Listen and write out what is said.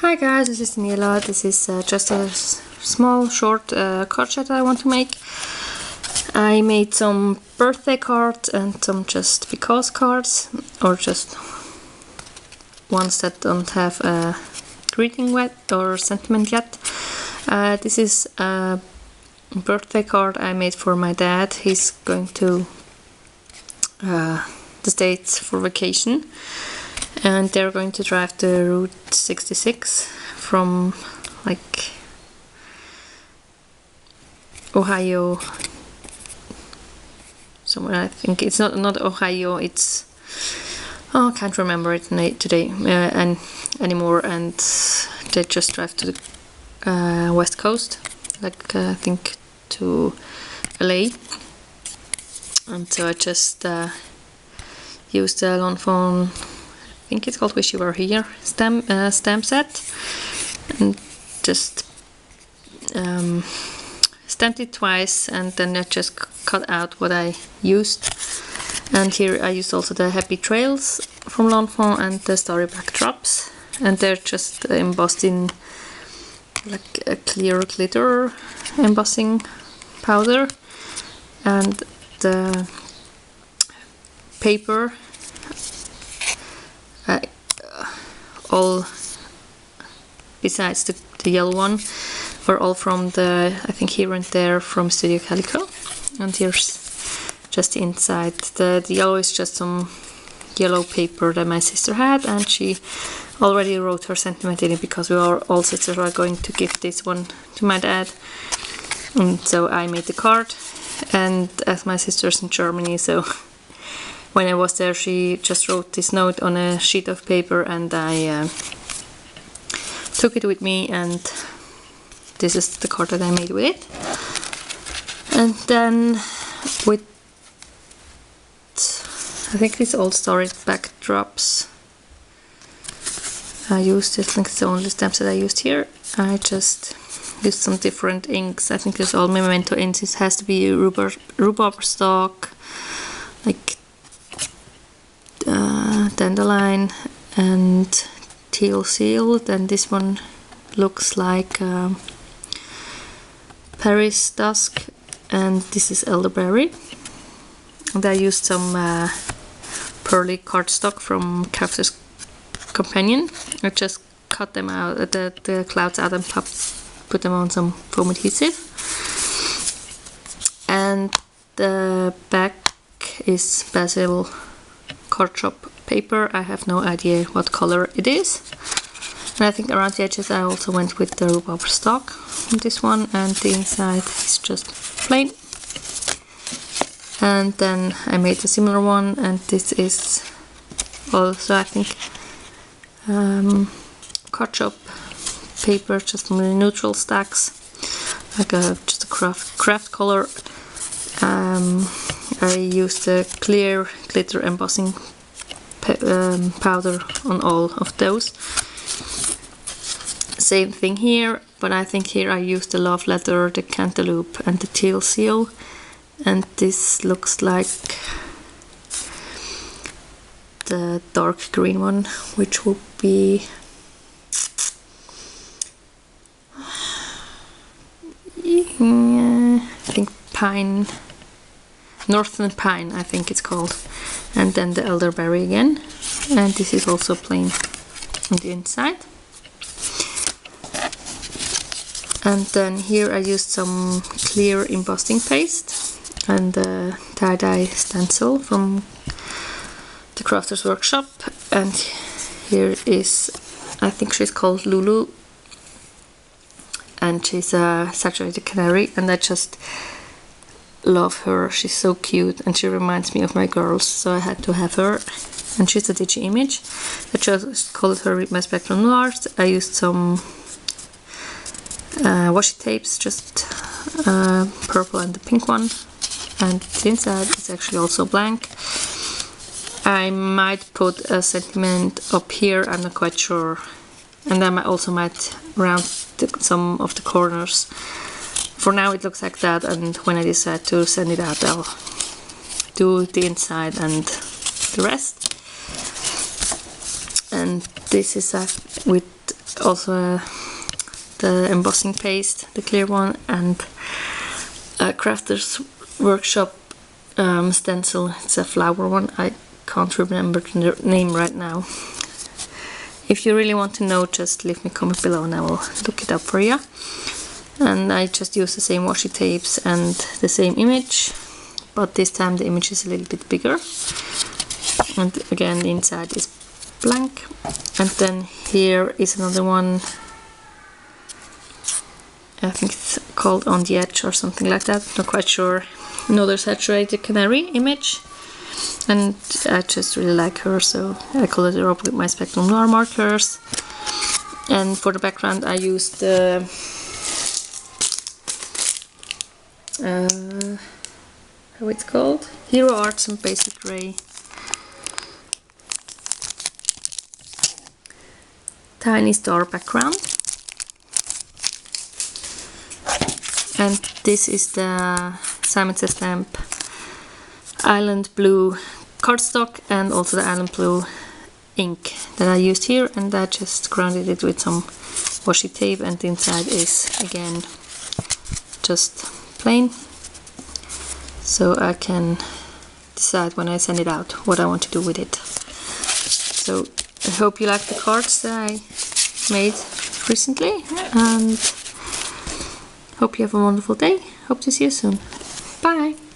Hi guys, this is Daniela. This is just a small short card set I want to make. I made some birthday cards and some just because cards, or just ones that don't have a greeting yet or sentiment yet. This is a birthday card I made for my dad. He's going to the States for vacation, and they're going to drive the Route 66 from like Ohio somewhere. I think it's not Ohio, it's I can't remember it today anymore, and they just drive to the west coast, like I think to LA. And so I just used the lawn phone, I think it's called Wish You Were Here stamp set, and just stamped it twice, and then I just cut out what I used. And here I used also the Happy Trails from lawn phone and the story backdrops, and they're just embossed in like a clear glitter embossing powder, and the paper all besides the yellow one were all from the, I think here and there, from Studio Calico. And here's just the inside. The yellow is just some yellow paper that my sister had, and she already wrote her sentiment in it because we all sisters are going to give this one to my dad. And so I made the card, and as my sister's in Germany, so when I was there she just wrote this note on a sheet of paper, and I took it with me, and this is the card that I made with it. And then with, I think these old story backdrops I used, I think it's the only stamps that I used here. I just used some different inks. I think it's all Memento inks. It has to be rhubarb stock, like dandelion and teal seal. Then this one looks like Paris Dusk, and this is elderberry. And I used some pearly cardstock from Character's Companion. I just cut them out, the clouds out, and put them on some foam adhesive. And the back is basil card shop paper. I have no idea what color it is. And I think around the edges I also went with the rhubarb stock on this one, and the inside is just plain. And then I made a similar one, and this is also, I think, card shop paper, just from the neutral stacks, like just a craft color. I used a clear glitter embossing powder on all of those. Same thing here, but I think here I used the love letter, the cantaloupe, and the teal seal. And this looks like the dark green one, which would be I think pine, northern pine I think it's called, and then the elderberry again. And this is also plain on the inside. And then here I used some clear embossing paste and the tie-dye stencil from the Crafter's Workshop. And here is, I think she's called Lulu, and she's a saturated canary, and I just love her. She's so cute, and she reminds me of my girls, so I had to have her. And she's a digi image. I just called her with my Spectrum Noirs. I used some washi tapes, just purple and the pink one, and the inside is actually also blank. I might put a sentiment up here, I'm not quite sure, and then I also might round some of the corners. For now it looks like that, and when I decide to send it out I'll do the inside and the rest. And this is with also the embossing paste, the clear one, and a Crafter's Workshop stencil. It's a flower one. I can't remember the name right now. If you really want to know, just leave me a comment below and I will look it up for you. And I just use the same washi tapes and the same image, but this time the image is a little bit bigger. And again, the inside is blank. And then here is another one. I think it's called On the Edge or something like that, not quite sure. Another saturated canary image, and I just really like her, so I colored her up with my Spectrum Noir markers. And for the background I used the how it's called? Hero Arts and Basic Grey Tiny Star background. And this is the Simon Says Stamp Island Blue cardstock, and also the Island Blue ink that I used here, and I just grounded it with some washi tape, and the inside is again just plain, so I can decide when I send it out what I want to do with it. So I hope you like the cards that I made recently, and hope you have a wonderful day. Hope to see you soon. Bye!